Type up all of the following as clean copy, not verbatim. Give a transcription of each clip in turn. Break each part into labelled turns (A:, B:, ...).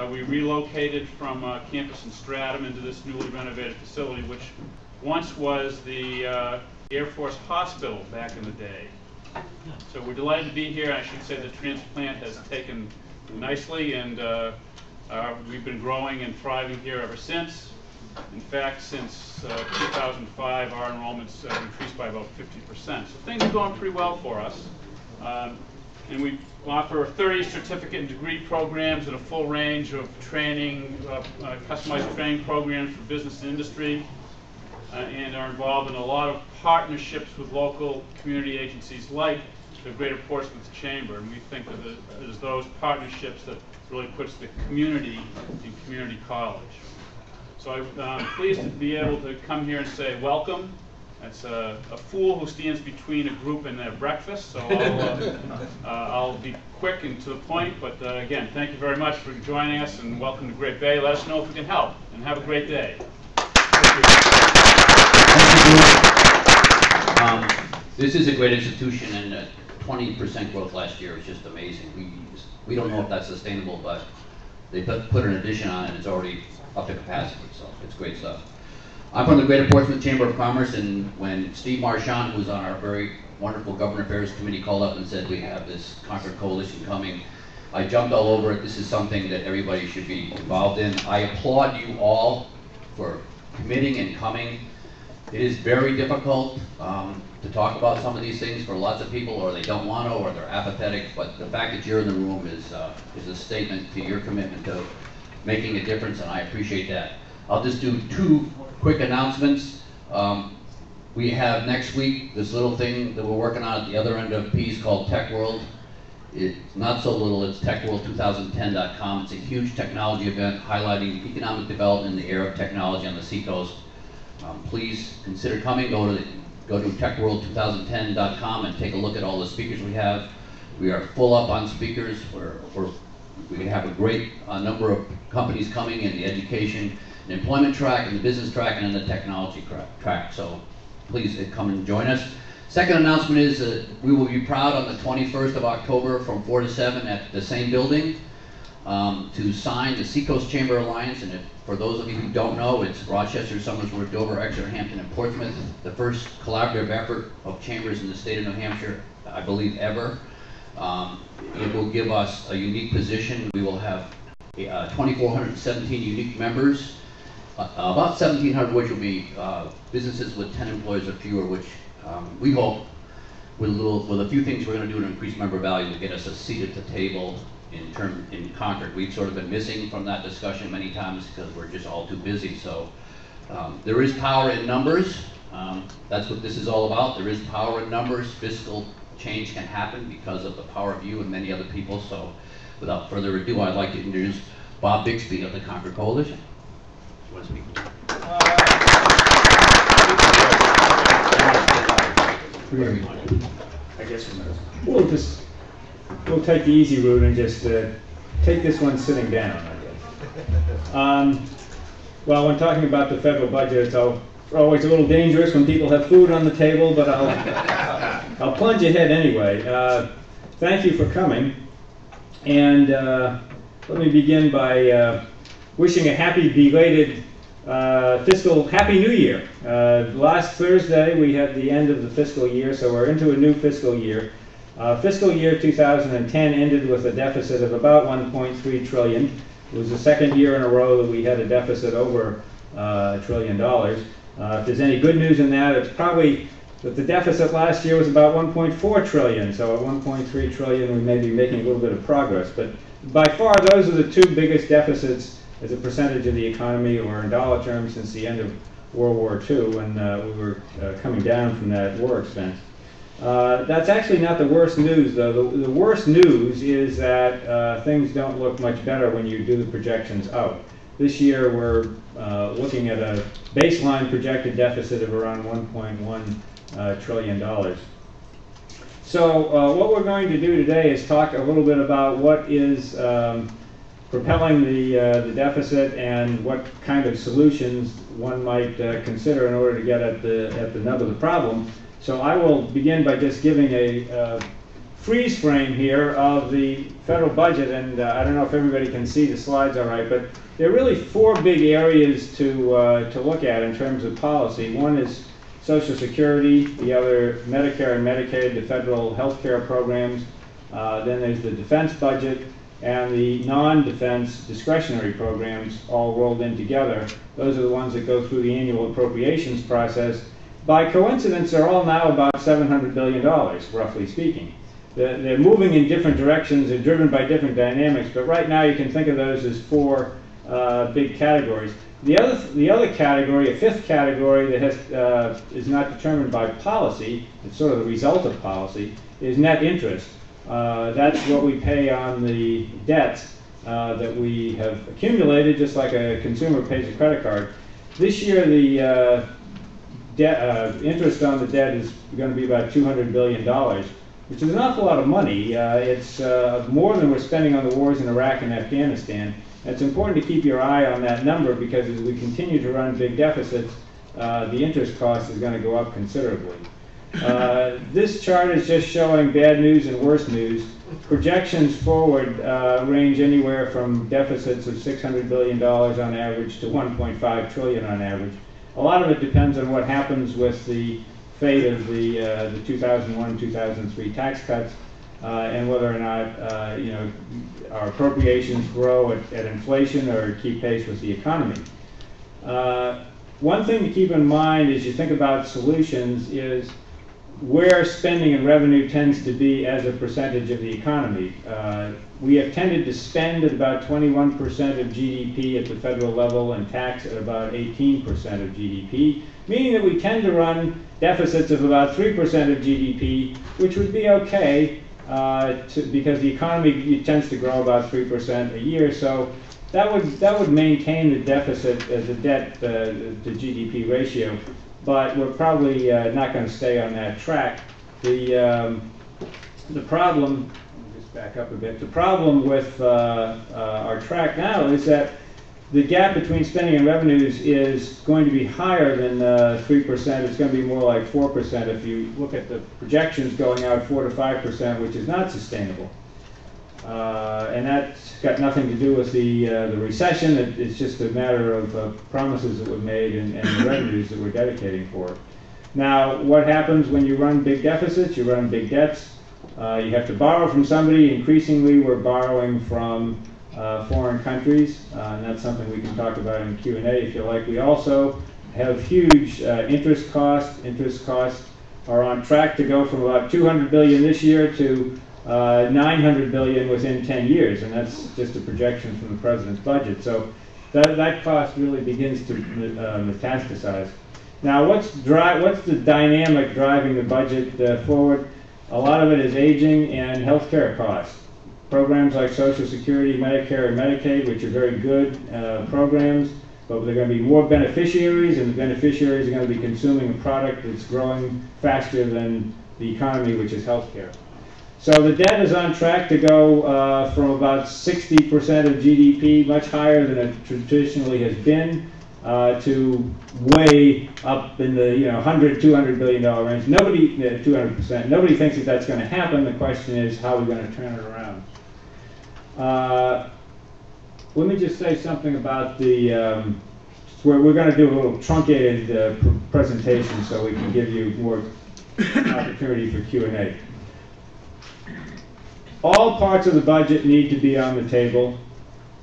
A: We relocated from campus in Stratham into this newly renovated facility, which once was the Air Force Hospital back in the day. So we're delighted to be here. I should say the transplant has taken nicely, and we've been growing and thriving here ever since. In fact, since 2005, our enrollments have increased by about 50%. So things are going pretty well for us. And we offer 30 certificate and degree programs and a full range of training, customized training programs for business and industry, and are involved in a lot of partnerships with local community agencies like the Greater Portsmouth Chamber. And we think of it as those partnerships that really puts the community in community college. So I'm pleased to be able to come here and say welcome. That's a fool who stands between a group and their breakfast, so I'll be quick and to the point, but again, thank you very much for joining us and welcome to Great Bay. Let us know if we can help, and have a great day.
B: This is a great institution, and 20% growth last year is just amazing. We don't know if that's sustainable, but they put an addition on it and it's already up to capacity, so it's great stuff. I'm from the Greater Portsmouth Chamber of Commerce, and when Steve Marchand, who's on our very wonderful Government Affairs Committee, called up and said we have this Concord Coalition coming, I jumped all over it. This is something that everybody should be involved in. I applaud you all for committing and coming. It is very difficult to talk about some of these things for lots of people, or they don't want to, or they're apathetic, but the fact that you're in the room is a statement to your commitment to making a difference, and I appreciate that. I'll just do two quick announcements. We have next week this little thing that we're working on at the other end of Pease called Tech World. It's not so little, it's techworld2010.com. It's a huge technology event highlighting economic development in the era of technology on the Seacoast. Please consider coming. Go to techworld2010.com and take a look at all the speakers we have. We are full up on speakers. We have a great number of companies coming in the education and employment track, and the business track, and in the technology track. So please come and join us. Second announcement is that we will be proud on the 21st of October from 4 to 7 at the same building to sign the Seacoast Chamber Alliance. And for those of you who don't know, it's Rochester, Somersworth, Dover, Exeter, Hampton, and Portsmouth, the first collaborative effort of chambers in the state of New Hampshire, I believe, ever. It will give us a unique position. We will have 2,417 unique members, about 1,700 which will be businesses with 10 employees or fewer, which we hope with a few things we're going to do to increase member value will get us a seat at the table in Concord. We've sort of been missing from that discussion many times because we're just all too busy. So there is power in numbers. That's what this is all about. There is power in numbers. Fiscal change can happen because of the power of you and many other people. So without further ado, I'd like to introduce Bob Bixby of the Concord Coalition. You want to speak?
C: I guess we'll take the easy route and just take this one sitting down, I guess. Well, when talking about the federal budget, it's always a little dangerous when people have food on the table, but I'll plunge ahead anyway. Thank you for coming, and let me begin by wishing a happy belated fiscal Happy New Year. Last Thursday we had the end of the fiscal year, so we're into a new fiscal year. Fiscal year 2010 ended with a deficit of about $1.3 trillion. It was the second year in a row that we had a deficit over $1 trillion. If there's any good news in that, it's probably that the deficit last year was about 1.4 trillion. So at 1.3 trillion, we may be making a little bit of progress. But by far, those are the two biggest deficits as a percentage of the economy, or in dollar terms, since the end of World War II, when we were coming down from that war expense. That's actually not the worst news, though. The worst news is that things don't look much better when you do the projections out. This year, we're looking at a baseline projected deficit of around $1.1 trillion. So what we're going to do today is talk a little bit about what is propelling the deficit and what kind of solutions one might consider in order to get at the nub of the problem. So I will begin by just giving a freeze frame here of the federal budget, and I don't know if everybody can see the slides all right, but there are really four big areas to look at in terms of policy. One is Social Security, the other Medicare and Medicaid, the federal health care programs. Then there's the defense budget and the non-defense discretionary programs all rolled in together. Those are the ones that go through the annual appropriations process. By coincidence, they're all now about $700 billion, roughly speaking. They're moving in different directions and driven by different dynamics, but right now you can think of those as four big categories. The other category, a fifth category that has, is not determined by policy, it's sort of the result of policy, is net interest. That's what we pay on the debts that we have accumulated, just like a consumer pays a credit card. This year, the interest on the debt is going to be about $200 billion, which is an awful lot of money. It's more than we're spending on the wars in Iraq and Afghanistan. It's important to keep your eye on that number because as we continue to run big deficits, the interest cost is going to go up considerably. This chart is just showing bad news and worse news. Projections forward range anywhere from deficits of $600 billion on average to $1.5 trillion on average. A lot of it depends on what happens with the fate of the 2001-2003 tax cuts and whether or not our appropriations grow at inflation or keep pace with the economy. One thing to keep in mind as you think about solutions is where spending and revenue tends to be as a percentage of the economy. We have tended to spend at about 21% of GDP at the federal level and tax at about 18% of GDP, meaning that we tend to run deficits of about 3% of GDP, which would be okay because the economy tends to grow about 3% a year. So that would maintain the deficit, the debt to GDP ratio. But we're probably not going to stay on that track. The problem, let me just back up a bit. The problem with our track now is that the gap between spending and revenues is going to be higher than 3%. It's going to be more like 4% if you look at the projections going out 4 to 5%, which is not sustainable. And that's got nothing to do with the recession. It's just a matter of promises that were made and the revenues that we're dedicating for it. Now, what happens when you run big deficits? You run big debts. You have to borrow from somebody. Increasingly, we're borrowing from foreign countries, and that's something we can talk about in Q&A if you like. We also have huge interest costs. Interest costs are on track to go from about $200 billion this year to $900 billion within 10 years, and that's just a projection from the president's budget. So that cost really begins to metastasize. Now, what's the dynamic driving the budget forward? A lot of it is aging and healthcare costs. Programs like Social Security, Medicare, and Medicaid, which are very good programs, but there are going to be more beneficiaries, and the beneficiaries are going to be consuming a product that's growing faster than the economy, which is healthcare. So the debt is on track to go from about 60% of GDP, much higher than it traditionally has been, to way up in the $100, $200 billion range. Nobody, 200%. Nobody thinks that that's going to happen. The question is, how are we going to turn it around? Let me just say something about the. We're going to do a little truncated presentation so we can give you more opportunity for Q&A. All parts of the budget need to be on the table.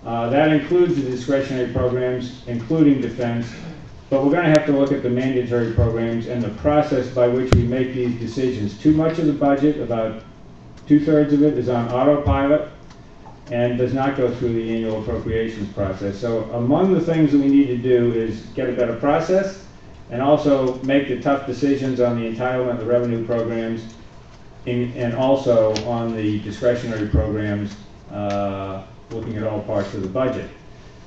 C: That includes the discretionary programs, including defense. But we're going to have to look at the mandatory programs and the process by which we make these decisions. Too much of the budget, about 2/3 of it, is on autopilot and does not go through the annual appropriations process. So among the things that we need to do is get a better process and also make the tough decisions on the entitlement, the revenue programs, and also on the discretionary programs, looking at all parts of the budget.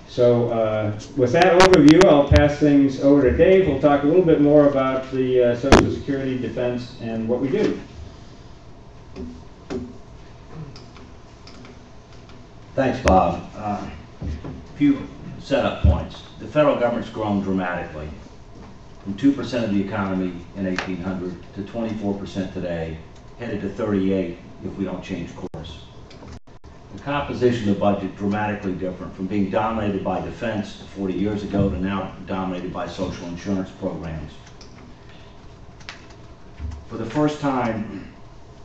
C: So with that overview, I'll pass things over to Dave. Who'll talk a little bit more about the Social Security, defense, and what we do.
D: Thanks, Bob. A few setup points. The federal government's grown dramatically from 2% of the economy in 1800 to 24% today headed to 38 if we don't change course. The composition of the budget dramatically different from being dominated by defense 40 years ago to now dominated by social insurance programs. For the first time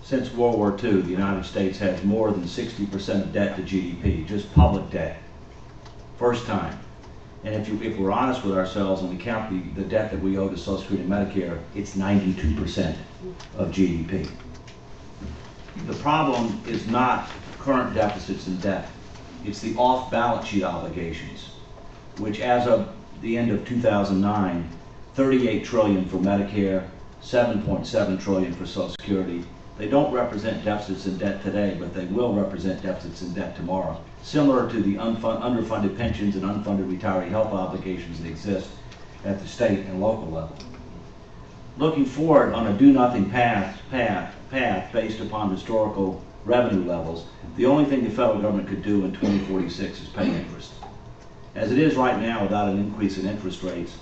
D: since World War II, the United States has more than 60% of debt to GDP, just public debt. First time. And if we're honest with ourselves and we count the debt that we owe to Social Security and Medicare, it's 92% of GDP. The problem is not current deficits and debt. It's the off-balance sheet obligations, which as of the end of 2009, 38 trillion for Medicare, 7.7 trillion for Social Security. They don't represent deficits and debt today, but they will represent deficits and debt tomorrow, similar to the underfunded pensions and unfunded retiree health obligations that exist at the state and local level. Looking forward on a do-nothing path based upon historical revenue levels, the only thing the federal government could do in 2046 is pay interest. As it is right now, without an increase in interest rates,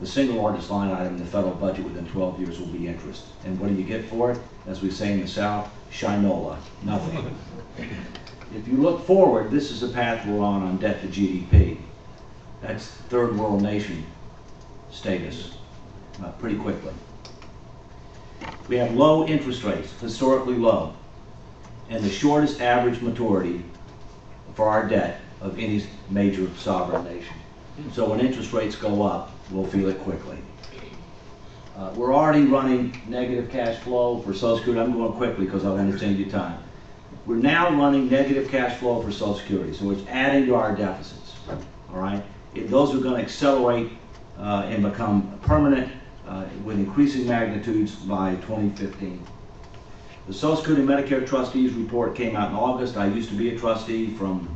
D: the single largest line item in the federal budget within 12 years will be interest. And what do you get for it? As we say in the South, shinola, nothing. If you look forward, this is the path we're on debt to GDP. That's third world nation status, pretty quickly. We have low interest rates, historically low, and the shortest average maturity for our debt of any major sovereign nation. So when interest rates go up, we'll feel it quickly. We're already running negative cash flow for Social Security. I'm going quickly because I understand your time. We're now running negative cash flow for Social Security, so it's adding to our deficits. All right, those are going to accelerate and become permanent with increasing magnitudes by 2015. The Social Security and Medicare Trustees report came out in August. I used to be a trustee from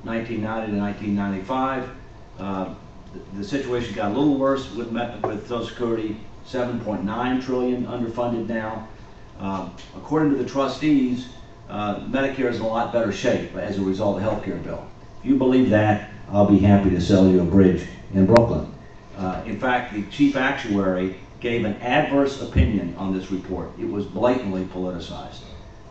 D: 1990 to 1995. The situation got a little worse with Social Security, 7.9 trillion underfunded now. According to the trustees, Medicare is in a lot better shape as a result of the health care bill. If you believe that, I'll be happy to sell you a bridge in Brooklyn. In fact, the chief actuary gave an adverse opinion on this report. It was blatantly politicized.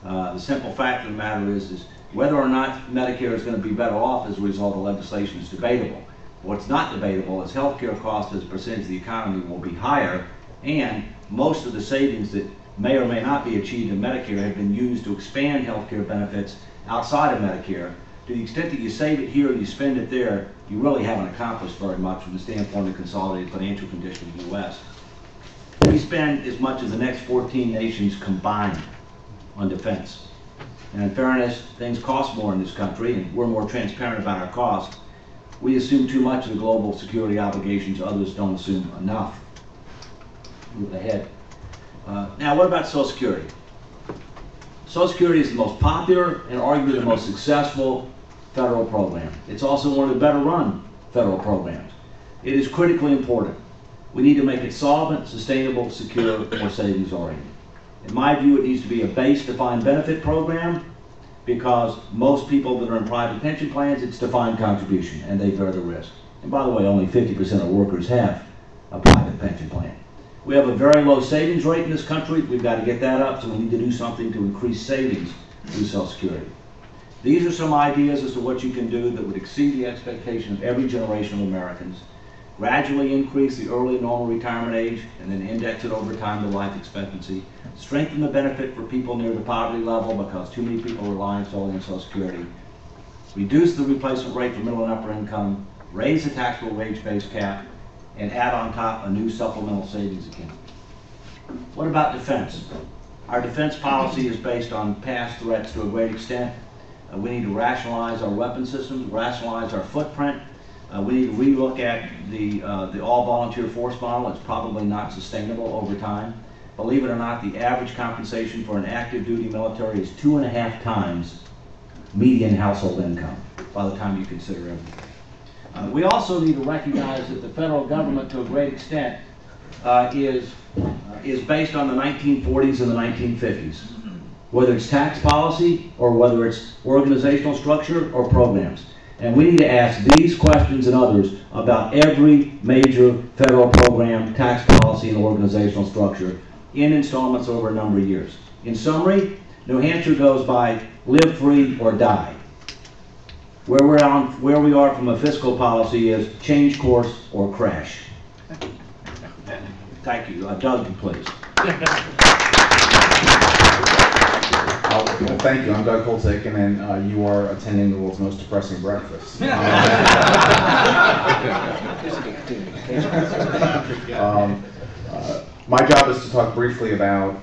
D: The simple fact of the matter is whether or not Medicare is going to be better off as a result of legislation is debatable. What's not debatable is healthcare costs as a percentage of the economy will be higher, and most of the savings that may or may not be achieved in Medicare have been used to expand healthcare benefits outside of Medicare. To the extent that you save it here and you spend it there, you really haven't accomplished very much from the standpoint of consolidated financial condition of the U.S. We spend as much as the next 14 nations combined on defense. And in fairness, things cost more in this country, and we're more transparent about our costs. We assume too much of the global security obligations, others don't assume enough. Move ahead. Now, what about Social Security? Social Security is the most popular and arguably the most successful federal program. It's also one of the better run federal programs. It is critically important. We need to make it solvent, sustainable, secure, more savings oriented. In my view, it needs to be a base defined benefit program, because most people that are in private pension plans, it's defined contribution, and they bear the risk. And by the way, only 50% of workers have a private pension plan. We have a very low savings rate in this country. We've got to get that up, so we need to do something to increase savings through Social Security. These are some ideas as to what you can do that would exceed the expectation of every generation of Americans. Gradually increase the early normal retirement age and then index it over time to life expectancy. Strengthen the benefit for people near the poverty level because too many people rely solely on Social Security. Reduce the replacement rate for middle and upper income. Raise the taxable wage-based cap, and add on top a new supplemental savings account. What about defense? Our defense policy is based on past threats to a great extent. We need to rationalize our weapon systems, rationalize our footprint. We need to relook at the all-volunteer force model. It's probably not sustainable over time. Believe it or not, the average compensation for an active duty military is 2.5 times median household income by the time you consider everything. We also need to recognize that the federal government, to a great extent, is based on the 1940s and the 1950s, whether it's tax policy or whether it's organizational structure or programs. And we need to ask these questions and others about every major federal program, tax policy, and organizational structure in installments over a number of years. In summary, New Hampshire goes by live free or die. Where we are from a fiscal policy is change course or crash. Thank you. Doug, please.
E: Well, thank you. I'm Doug Holtaken, and you are attending the world's most depressing breakfast. My job is to talk briefly about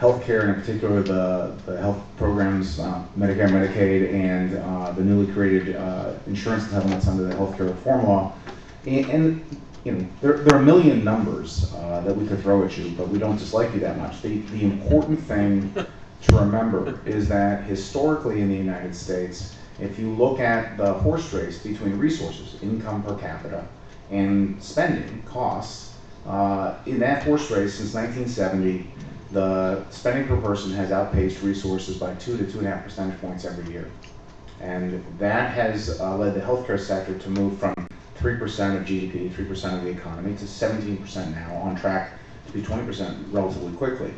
E: healthcare, and in particular the health programs, Medicare, Medicaid, and the newly created insurance entitlements under the healthcare reform law. And you know, there are a million numbers that we could throw at you, but we don't dislike you that much. The important thing to remember is that historically in the United States, if you look at the horse race between resources, income per capita, and spending costs, in that horse race since 1970, the spending per person has outpaced resources by 2 to 2.5 percentage points every year. And that has led the healthcare sector to move from 3% of GDP, 3% of the economy, to 17% now, on track to be 20% relatively quickly.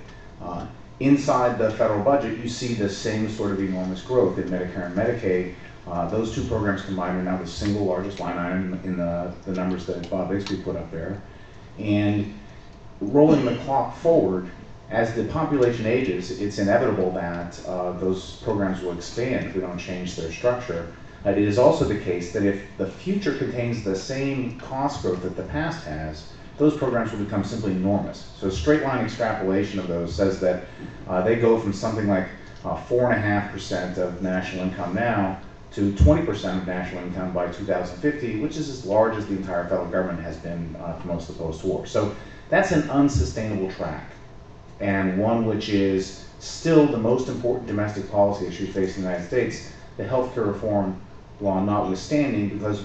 E: Inside the federal budget, you see the same sort of enormous growth in Medicare and Medicaid. Those two programs combined are now the single largest line item in the numbers that Bob Bixby put up there. And rolling the clock forward, as the population ages, it's inevitable that those programs will expand if we don't change their structure. It is also the case that if the future contains the same cost growth that the past has, those programs will become simply enormous. So a straight line extrapolation of those says that they go from something like 4.5% of national income now to 20% of national income by 2050, which is as large as the entire federal government has been for most of the post-war. So that's an unsustainable track, and one which is still the most important domestic policy issue facing the United States, the healthcare reform law notwithstanding, because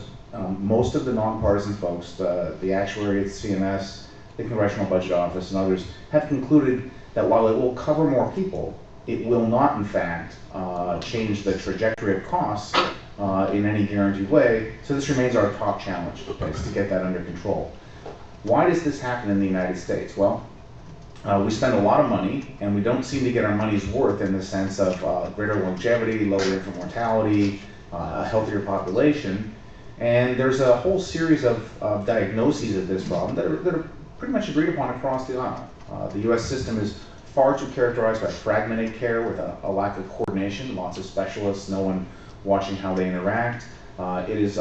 E: most of the nonpartisan folks, the actuary at CMS, the Congressional Budget Office, and others, have concluded that while it will cover more people, it will not, in fact, change the trajectory of costs in any guaranteed way. So this remains our top challenge, is to get that under control. Why does this happen in the United States? Well, we spend a lot of money, and we don't seem to get our money's worth in the sense of greater longevity, lower infant mortality, a healthier population. And there's a whole series of diagnoses of this problem that are pretty much agreed upon across the aisle. The U.S. system is far too characterized by fragmented care with a lack of coordination, lots of specialists, no one watching how they interact. It is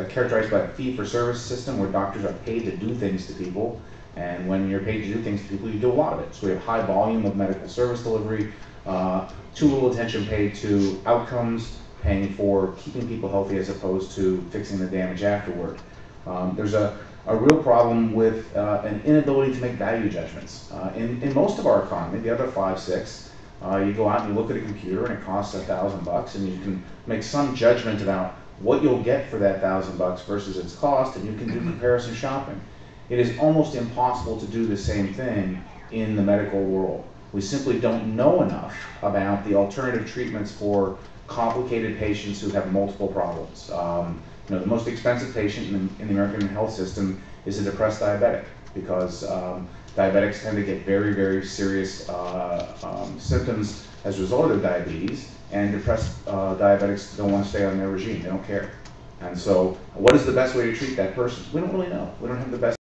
E: characterized by a fee-for-service system where doctors are paid to do things to people, and when you're paid to do things to people, you do a lot of it. So we have high volume of medical service delivery, too little attention paid to outcomes, paying for keeping people healthy as opposed to fixing the damage afterward. There's a real problem with an inability to make value judgments. In most of our economy, the other 5, 6, you go out and you look at a computer and it costs $1,000, and you can make some judgment about what you'll get for that $1,000 versus its cost, and you can do comparison shopping. It is almost impossible to do the same thing in the medical world. We simply don't know enough about the alternative treatments for complicated patients who have multiple problems. You know, the most expensive patient in the American health system is a depressed diabetic, because diabetics tend to get very, very serious symptoms as a result of diabetes, and depressed diabetics don't want to stay on their regime. They don't care. And so what is the best way to treat that person? We don't really know. We don't have the best